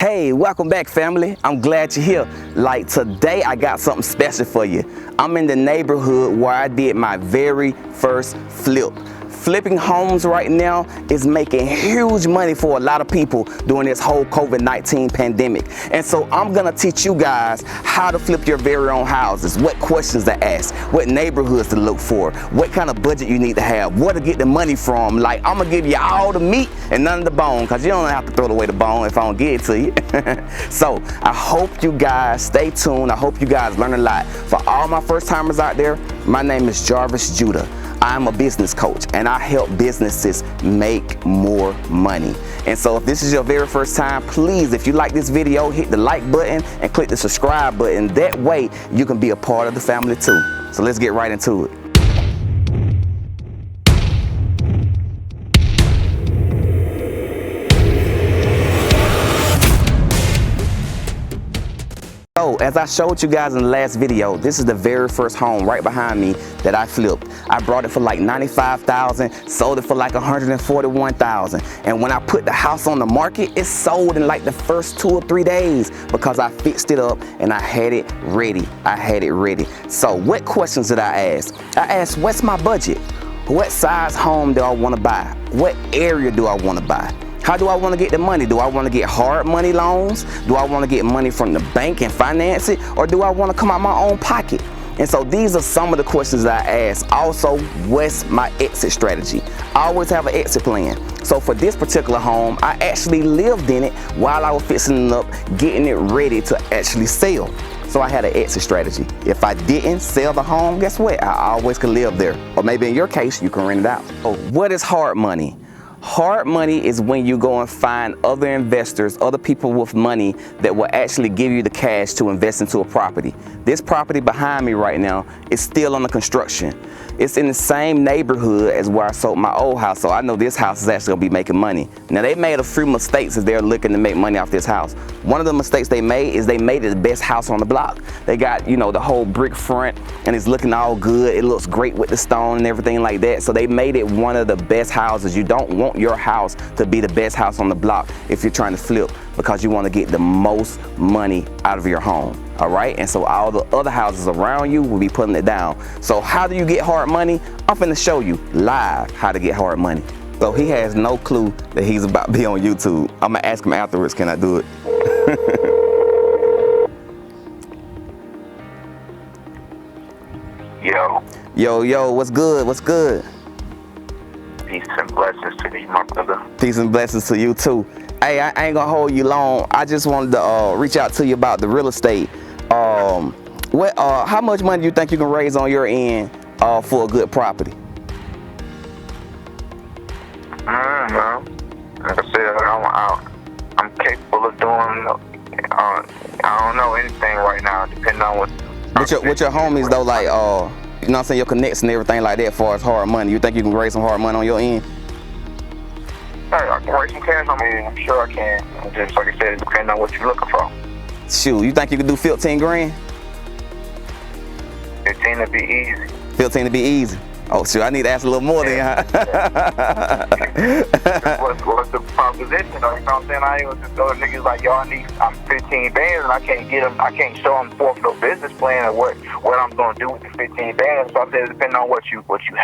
Hey, welcome back, family. I'm glad you're here. Like today, I got something special for you. I'm in the neighborhood where I did my very first flip. Flipping homes right now is making huge money for a lot of people during this whole COVID-19 pandemic. And so I'm gonna teach you guys how to flip your very own houses, what questions to ask, what neighborhoods to look for, what kind of budget you need to have, where to get the money from. Like, I'm gonna give you all the meat and none of the bone, because you don't have to throw away the bone if I don't give it to you. So I hope you guys stay tuned. I hope you guys learn a lot. For all my first timers out there, my name is Jarvis Judah. I'm a business coach and I help businesses make more money. And so if this is your very first time, please, if you like this video, hit the like button and click the subscribe button. That way you can be a part of the family too. So let's get right into it. So, as I showed you guys in the last video, this is the very first home right behind me that I flipped. I brought it for like $95,000, sold it for like $141,000. And when I put the house on the market, it sold in like the first 2 or 3 days because I fixed it up and I had it ready. So what questions did I ask? I asked, what's my budget? What size home do I want to buy? What area do I want to buy? How do I want to get the money? Do I want to get hard money loans? Do I want to get money from the bank and finance it? Or do I want to come out my own pocket? And so these are some of the questions that I ask. Also, what's my exit strategy? I always have an exit plan. So for this particular home, I actually lived in it while I was fixing it up, getting it ready to actually sell. So I had an exit strategy. If I didn't sell the home, guess what? I always could live there. Or maybe in your case, you can rent it out. So what is hard money? Hard money is when you go and find other investors, other people with money that will actually give you the cash to invest into a property. This property behind me right now is still under construction. It's in the same neighborhood as where I sold my old house, so I know this house is actually gonna be making money. Now, they made a few mistakes as they're looking to make money off this house. One of the mistakes they made is they made it the best house on the block. They got, you know, the whole brick front and it's looking all good. It looks great with the stone and everything like that. So they made it one of the best houses. You don't want your house to be the best house on the block if you're trying to flip, because you want to get the most money out of your home. All right, and so all the other houses around you will be putting it down. So how do you get hard money? I'm finna show you live how to get hard money. So he has no clue that he's about to be on YouTube. I'm gonna ask him afterwards, can I do it? Yo, what's good? What's good? Peace and blessings to you, my brother. Peace and blessings to you too. Hey, I ain't gonna hold you long. I just wanted to reach out to you about the real estate. How much money do you think you can raise on your end for a good property? Well, like I said, I'm capable of doing. I don't know anything right now, depending on what. With your homies though, like you know what I'm saying, your connects and everything like that, as far as hard money. You think you can raise some hard money on your end? Hey, I can raise some cash on me. I'm sure I can. Just like I said, depending on what you're looking for. Shoot, you think you can do 15 grand? 15 to be easy. 15 to be easy. Oh, shoot, I need to ask a little more than What's the proposition? You know what I'm saying? I ain't gonna just go to niggas like, yo, I'm 15 bands and I can't get them. I can't show them forth no business plan or what I'm gonna do with the 15 bands. So I said, depending on what you have. You know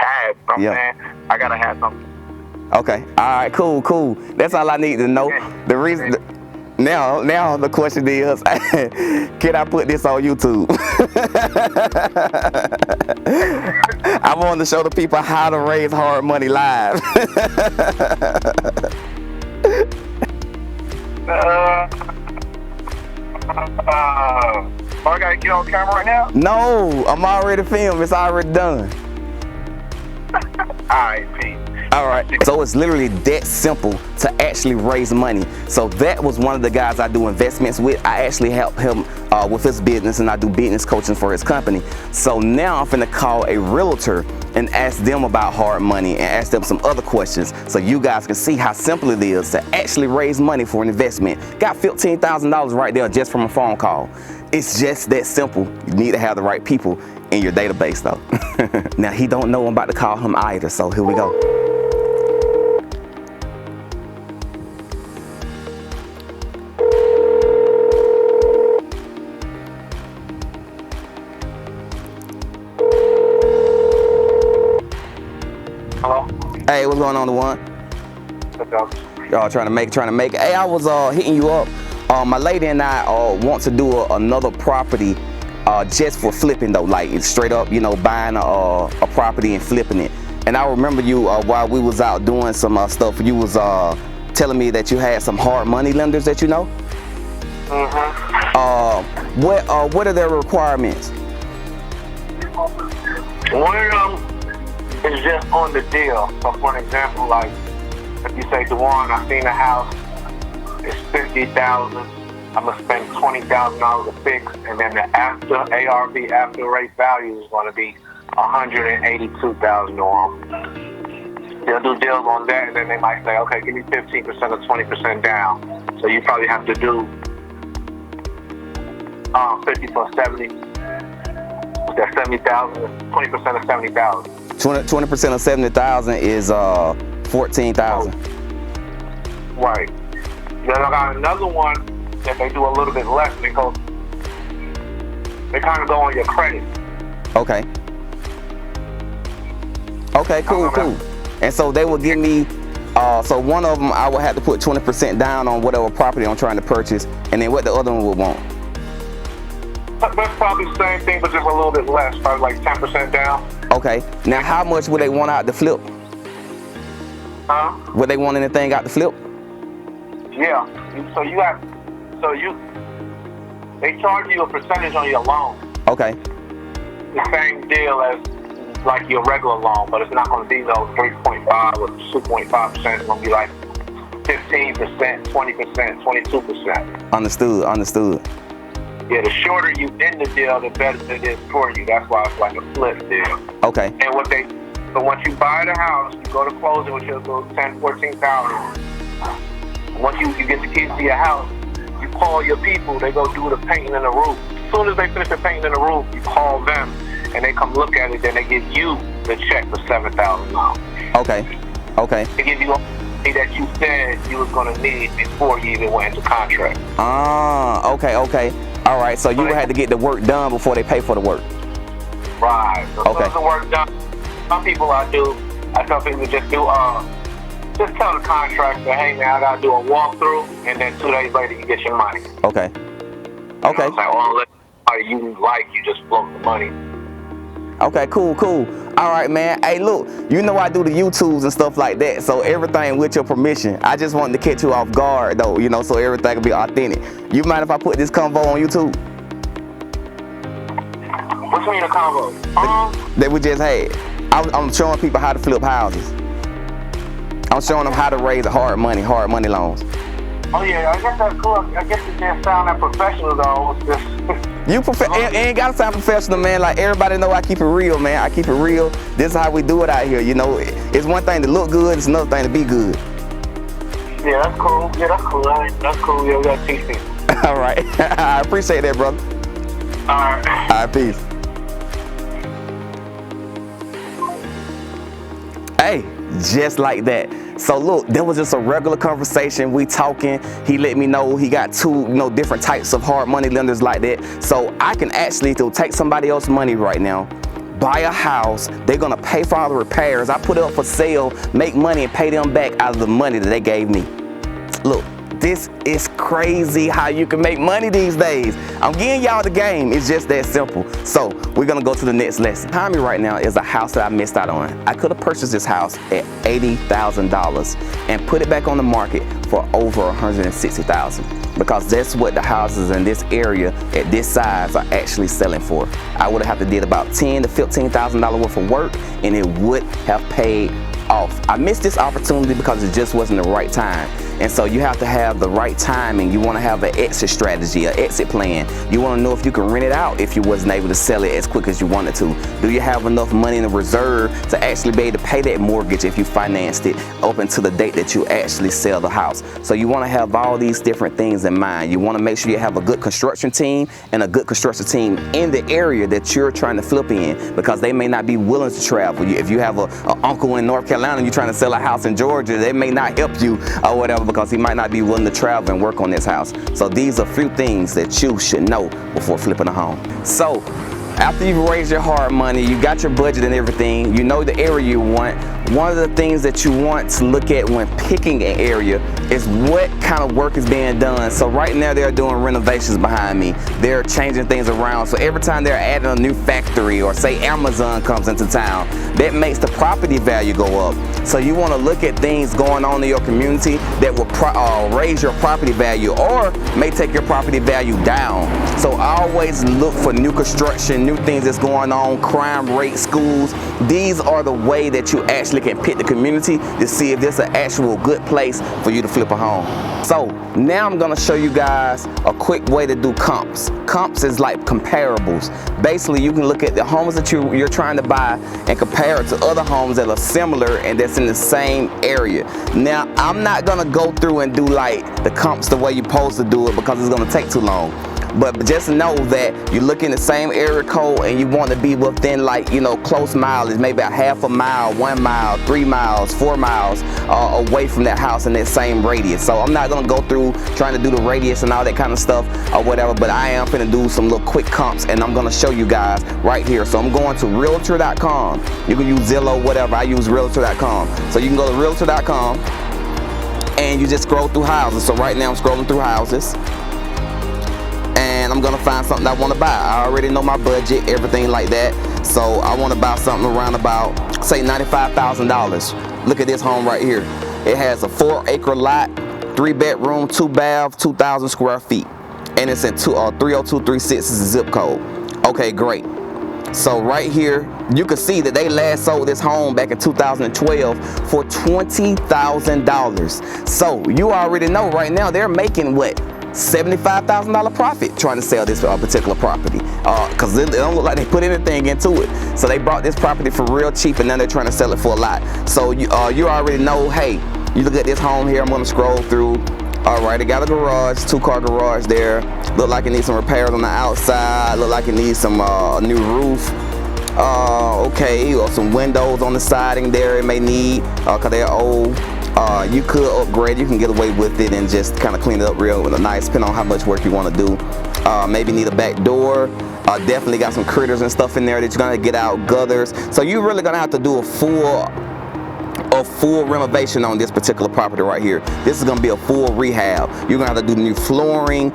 what I'm saying? I gotta have something. Okay. All right. Cool. That's all I need to know. The reason. Now the question is, can I put this on YouTube? I want to show the people how to raise hard money live. I gotta get on camera right now? No, I'm already filmed. It's already done. Alright, peace. All right, so it's literally that simple to actually raise money. So that was one of the guys I do investments with. I actually help him with his business, and I do business coaching for his company. So now I'm finna call a realtor and ask them about hard money and ask them some other questions so you guys can see how simple it is to actually raise money for an investment. Got $15,000 right there just from a phone call. It's just that simple. You need to have the right people in your database though. Now he don't know I'm about to call him either, so here we go. Hey, what's going on, the one? What's up? Y'all trying to make it. Hey, I was hitting you up. My lady and I want to do another property just for flipping though, like straight up, you know, buying a property and flipping it. And I remember you while we was out doing some stuff, you was telling me that you had some hard money lenders that you know. What are their requirements? One of them is just on the deal. So for an example, like if you say, DeJuan, I seen a house, it's $50,000. I'm gonna spend $20,000 to fix, and then the ARV after rate value is gonna be $182,000 on. They'll do deals on that, and then they might say, okay, give me 15% or 20% down. So you probably have to do 50 plus 70. That's 70,000. 20% of 70,000. 20% of 70,000 is 14,000. Right. Then I got another one that they do a little bit less, and they kind of go on your credit. Okay. Okay, cool. And so they will give me, so one of them I would have to put 20% down on whatever property I'm trying to purchase, and then what the other one would want. That's probably the same thing, but just a little bit less, probably like 10% down. Okay. Now, how much would they want out to flip? Huh? Would they want anything out to flip? Yeah. They charge you a percentage on your loan. Okay. The same deal as like your regular loan, but it's not going to be no 3.5 or 2.5%. It's going to be like 15%, 20%, 22%. Understood. Yeah, the shorter you end the deal, the better it is for you. That's why it's like a flip deal. Okay. And so once you buy the house, you go to closing with your little 10, 14,000. Once you get the keys to your house, you call your people, they go do the painting in the roof. As soon as they finish the painting in the roof, you call them, and they come look at it, then they give you the check for $7,000. Okay. They give you all the money that you said you was going to need before you even went into contract. Okay. All right, so you would have to get the work done before they pay for the work. Right. So okay. As soon as the work done, some people I tell people just tell the contractor, hey man, I gotta do a walkthrough, and then 2 days later you get your money. Okay. You know what I'm saying? Or unless you just float the money. Okay, cool. All right, man. Hey, look, you know I do the YouTubes and stuff like that, so everything with your permission. I just wanted to catch you off guard, though, you know, so everything will be authentic. You mind if I put this convo on YouTube? What you mean a convo? That we just had. I'm showing people how to flip houses. I'm showing them how to raise hard money loans. Oh yeah, I guess that's cool. I guess it didn't sound that professional though. You ain't gotta sound professional, man. Like everybody know I keep it real, man. I keep it real. This is how we do it out here. You know, it's one thing to look good, it's another thing to be good. Yeah, that's cool. That's cool. Yeah, we gotta teach me. All right. I appreciate that, brother. All right, peace. Hey, just like that. So look, there was just a regular conversation. We talking. He let me know he got two, different types of hard money lenders like that. So I can actually take somebody else's money right now, buy a house. They're gonna pay for all the repairs. I put it up for sale, make money, and pay them back out of the money that they gave me. Look, this is crazy how you can make money these days. I'm giving y'all the game. It's just that simple. So we're gonna go to the next lesson. Behind me right now is a house that I missed out on. I could have purchased this house at $80,000 and put it back on the market for over $160,000 because that's what the houses in this area at this size are actually selling for. I would have to did about $10,000 to $15,000 worth of work, and it would have paid off. I missed this opportunity because it just wasn't the right time. And so you have to have the right timing. You want to have an exit strategy, an exit plan. You want to know if you can rent it out if you wasn't able to sell it as quick as you wanted to. Do you have enough money in the reserve to actually be able to pay that mortgage if you financed it up until the date that you actually sell the house? So you want to have all these different things in mind. You want to make sure you have a good construction team and a good construction team in the area that you're trying to flip in, because they may not be willing to travel. If you have an uncle in North Carolina and you're trying to sell a house in Georgia, they may not help you or whatever, because he might not be willing to travel and work on this house. So these are a few things that you should know before flipping a home. So after you've raised your hard money, you got your budget and everything, you know the area you want, one of the things that you want to look at when picking an area is what kind of work is being done. So right now they're doing renovations behind me. They're changing things around. So every time they're adding a new factory, or say Amazon comes into town, that makes the property value go up. So you want to look at things going on in your community that will raise your property value, or may take your property value down. So always look for new construction, new things that's going on, crime rate, schools. These are the way that you actually can pick the community to see if this is an actual good place for you to flip a home. So now I'm going to show you guys a quick way to do comps. Comps is like comparables. Basically, you can look at the homes that you're trying to buy and compare it to other homes that are similar and that's in the same area. Now, I'm not going to go through and do like the comps the way you're supposed to do it, because it's going to take too long. But just know that you look in the same area code and you want to be within, like, you know, close mileage, maybe a half a mile, 1 mile, 3 miles, 4 miles away from that house in that same radius. So I'm not going to go through trying to do the radius and all that kind of stuff or whatever, but I am going to do some little quick comps, and I'm going to show you guys right here. So I'm going to realtor.com. You can use Zillow, whatever. I use realtor.com. So you can go to realtor.com and you just scroll through houses. So right now I'm scrolling through houses, and I'm gonna find something I want to buy. I already know my budget, everything like that. So I want to buy something around about, say, $95,000. Look at this home right here. It has a 4-acre lot, 3-bedroom, 2-bath, 2,000 square feet, and it's in 30236 is the zip code. Okay, great. So right here, you can see that they last sold this home back in 2012 for $20,000. So you already know right now they're making what? $75,000 profit trying to sell this particular property, because it don't look like they put anything into it. So they bought this property for real cheap, and now they're trying to sell it for a lot. So you already know, hey, you look at this home here. I'm going to scroll through. All right, it got a garage, 2-car garage there. Look like it needs some repairs on the outside. Look like it needs some new roof. Okay, or some windows on the siding there it may need, because they're old. You could upgrade. You can get away with it and just kind of clean it up real nice, depending on how much work you want to do. Maybe need a back door. Definitely got some critters and stuff in there that you're gonna get out, gutters. So you're really gonna have to do a full renovation on this particular property right here. This is gonna be a full rehab. You're gonna have to do new flooring.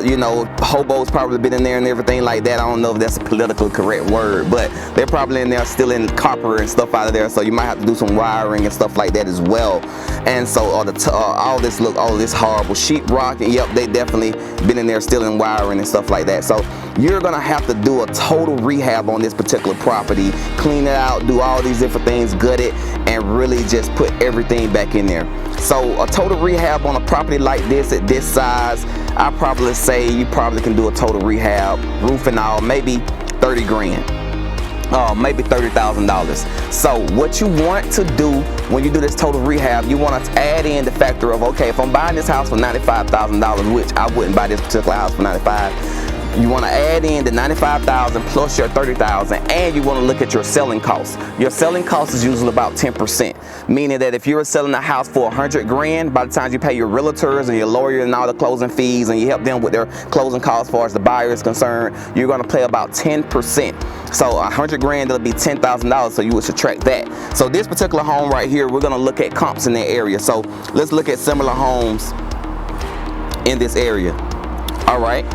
You know, hobos probably been in there and everything like that. I don't know if that's a politically correct word, but they're probably in there still in copper and stuff out of there. So you might have to do some wiring and stuff like that as well. And so all this horrible sheetrock, and yep, they definitely been in there still in wiring and stuff like that. So you're gonna have to do a total rehab on this particular property, clean it out, do all these different things, gut it, and really just put everything back in there. So a total rehab on a property like this at this size, I probably say you probably can do a total rehab, roof and all, maybe 30 grand. Maybe $30,000. So what you want to do when you do this total rehab, you want to add in the factor of, okay, if I'm buying this house for $95,000, which I wouldn't buy this particular house for $95,000, you want to add in the $95,000 plus your $30,000, and you want to look at your selling costs. Your selling cost is usually about 10%, meaning that if you're selling a house for 100 grand, by the time you pay your realtors and your lawyer and all the closing fees, and you help them with their closing costs as far as the buyer is concerned, you're going to pay about 10%. So 100 grand, that'll be $10,000. So you would subtract that. So this particular home right here, we're going to look at comps in that area. So let's look at similar homes in this area. All right.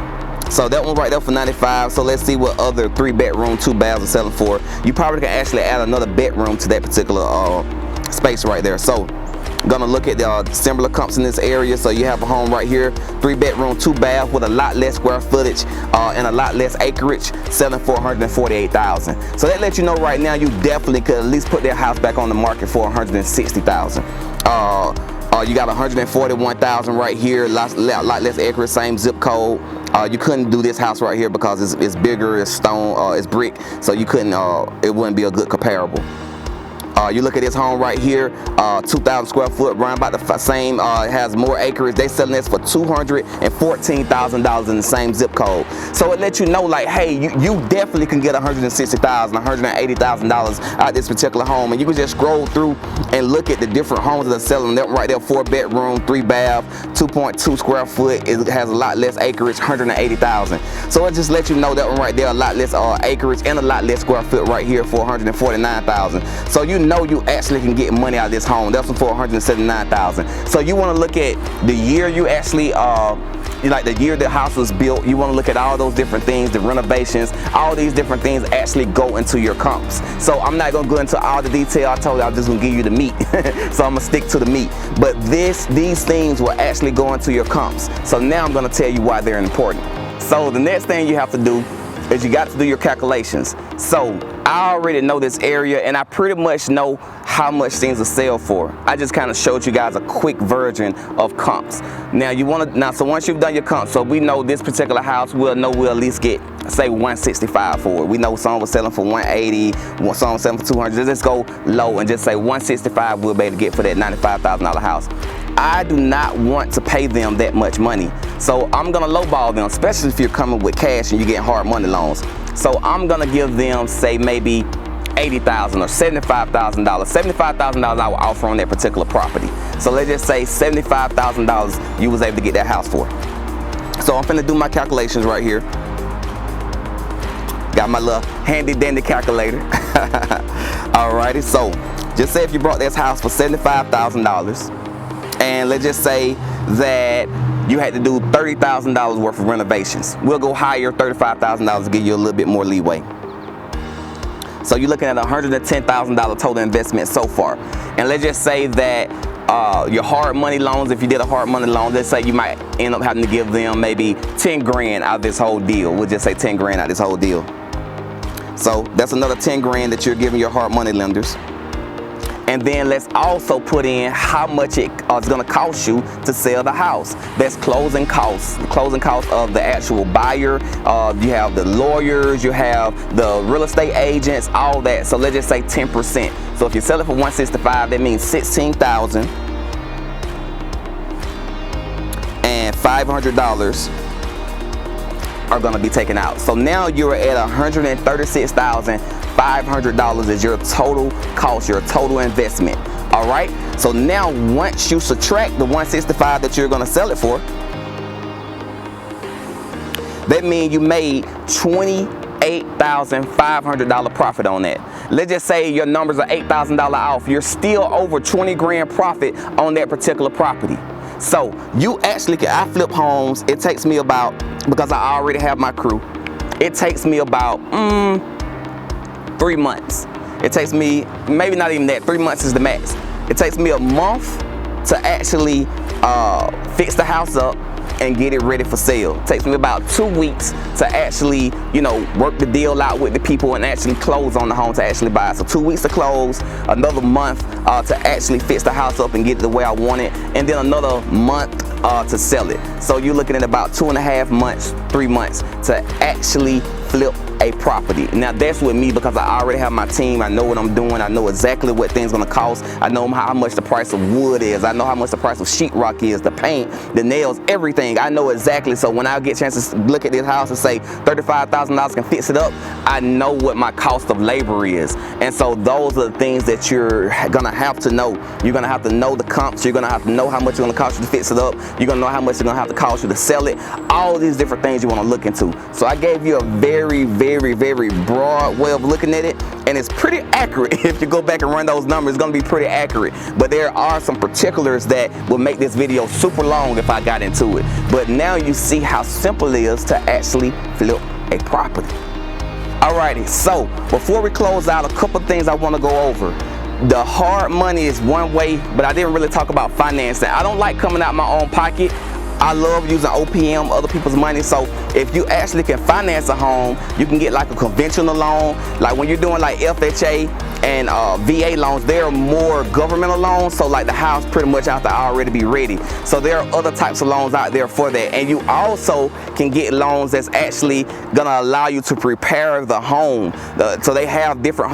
So that one right there for $95,000. So let's see what other 3-bedroom, 2-baths are selling for. You probably can actually add another bedroom to that particular space right there. So gonna look at the similar comps in this area. So you have a home right here, 3-bedroom, 2-bath with a lot less square footage and a lot less acreage, selling for $148,000. So that lets you know right now you definitely could at least put their house back on the market for $160,000. You got $141,000 right here, lot less acreage, same zip code. You couldn't do this house right here because it's bigger, it's stone, it's brick, so you couldn't. It wouldn't be a good comparable. You look at this home right here, 2,000 square foot, around about the same, it has more acreage. They selling this for $214,000 in the same zip code. So it lets you know, like, hey, you definitely can get $160,000, $180,000 out this particular home. And you can just scroll through and look at the different homes that are selling them right there. 4-bedroom, 3-bath, 2.2 square foot. It has a lot less acreage, $180,000. So it just lets you know that one right there, a lot less acreage and a lot less square foot right here for $149,000. So you know you actually can get money out of this home. That's for $179,000. So you want to look at the year you actually like the year the house was built. You want to look at all those different things, the renovations, all these different things actually go into your comps. So I'm not gonna go into all the detail. I told you I'm just gonna give you the meat. So I'm gonna stick to the meat. But these things will actually go into your comps. So now I'm gonna tell you why they're important. So the next thing you have to do is you got to do your calculations. So I already know this area and I pretty much know how much things will sell for. I just kind of showed you guys a quick version of comps. Now you want to, so once you've done your comps, so we know this particular house, we'll at least get, say, 165 for it. We know some was selling for 180, some was selling for 200. Let's go low and just say 165 we'll be able to get for that $95,000 house. I do not want to pay them that much money. So I'm gonna lowball them, especially if you're coming with cash and you're getting hard money loans. So I'm gonna give them, say, maybe $80,000 or $75,000. $75,000 I will offer on that particular property. So let's just say $75,000 you was able to get that house for. So I'm finna do my calculations right here. Got my little handy dandy calculator. Alrighty, so just say if you brought this house for $75,000, and let's just say that you had to do $30,000 worth of renovations. We'll go higher, $35,000 to give you a little bit more leeway. So you're looking at $110,000 total investment so far. And let's just say that your hard money loans, if you did a hard money loan, let's say you might end up having to give them maybe 10 grand out of this whole deal. We'll just say 10 grand out of this whole deal. So that's another 10 grand that you're giving your hard money lenders. And then let's also put in how much it's gonna cost you to sell the house. That's closing costs. The closing costs of the actual buyer. You have the lawyers, you have the real estate agents, all that. So let's just say 10%. So if you sell it for $165, that means $16,500 are gonna be taken out. So now you're at $136,500 is your total cost, your total investment. All right. So now once you subtract the $165 that you're gonna sell it for, that means you made $28,500 profit on that. Let's just say your numbers are $8,000 off. You're still over 20 grand profit on that particular property. So you actually can, I flip homes. It takes me about, because I already have my crew, it takes me about 3 months. It takes me, maybe not even that, 3 months is the max. It takes me a month to actually fix the house up and get it ready for sale. It takes me about 2 weeks to actually, you know, work the deal out with the people and actually close on the home to actually buy. So 2 weeks to close, another month to actually fix the house up and get it the way I want it, and then another month to sell it. So you're looking at about 2.5 months, 3 months to actually flip a property. Now that's with me because I already have my team. I know what I'm doing. I know exactly what things gonna cost. I know how much the price of wood is. I know how much the price of sheetrock is, the paint, the nails, everything. I know exactly. So when I get a chance to look at this house and say $35,000 can fix it up, I know what my cost of labor is. And so those are the things that you're gonna have to know. You're gonna have to know the comps. You're gonna have to know how much it's gonna cost you to fix it up. You're gonna know how much it's gonna have to cost you to sell it. All these different things you wanna look into. So I gave you a very broad way of looking at it, and it's pretty accurate. If you go back and run those numbers, it's gonna be pretty accurate. But there are some particulars that will make this video super long if I got into it. But now you see how simple it is to actually flip a property. Alrighty, so before we close out, a couple things I wanna go over. The hard money is one way, but I didn't really talk about financing. I don't like coming out my own pocket. I love using OPM, other people's money. So if you actually can finance a home, you can get like a conventional loan. Like when you're doing like FHA and VA loans, there are more governmental loans. So like the house pretty much have to already be ready. So there are other types of loans out there for that. And you also can get loans that's actually gonna allow you to prepare the home. So they have different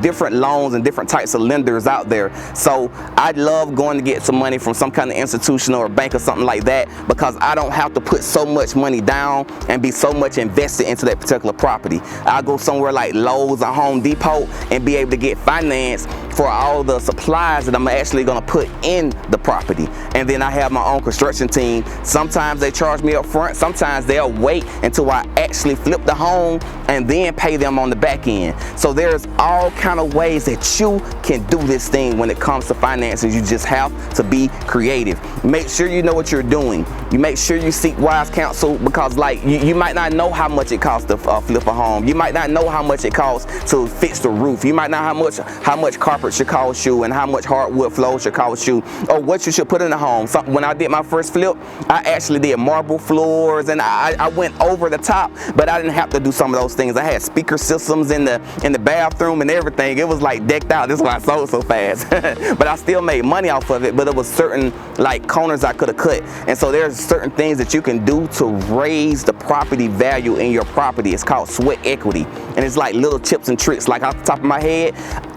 different loans and different types of lenders out there. So I love going to get some money from some kind of institution or a bank or something like that, because I don't have to put so much money down and be so much invested into that particular property. I'll go somewhere like Lowe's or Home Depot and be able to get financed for all the supplies that I'm actually gonna put in the property. And then I have my own construction team. Sometimes they charge me up front, sometimes they'll wait until I actually flip the home and then pay them on the back end. So there's all kind of ways that you can do this thing when it comes to finances. You just have to be creative. Make sure you know what you're doing. You make sure you seek wise counsel, because like you might not know how much it costs to flip a home. You might not know how much it costs to fix the roof. You might not know how much carpet should cost you, and how much hardwood floors should cost you, or what you should put in the home. When I did my first flip, I actually did marble floors, and I went over the top, but I didn't have to do some of those things. I had speaker systems in the bathroom and everything. It was like decked out. This is why I sold so fast. But I still made money off of it, but it was certain like corners I could have cut. And so there's certain things that you can do to raise the property value in your property. It's called sweat equity, and it's like little tips and tricks. Like off the top of my head,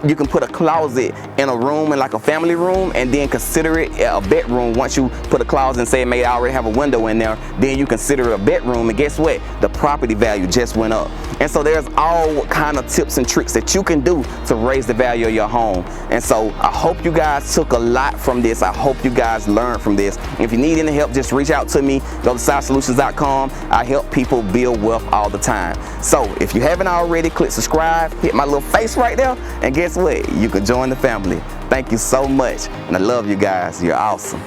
you can put a closet in a room, in like a family room, and then consider it a bedroom. Once you put a closet and say it may already have a window in there, then you consider it a bedroom, and guess what? The property value just went up. And so there's all kind of tips and tricks that you can do to raise the value of your home. And so I hope you guys took a lot from this. I hope you guys learned from this. If you need any help, just reach out to me. Go to siresolutions.com. I help people build wealth all the time. So if you haven't already, click subscribe, hit my little face right there, and guess what? You can join the family. Thank you so much, and I love you guys. You're awesome.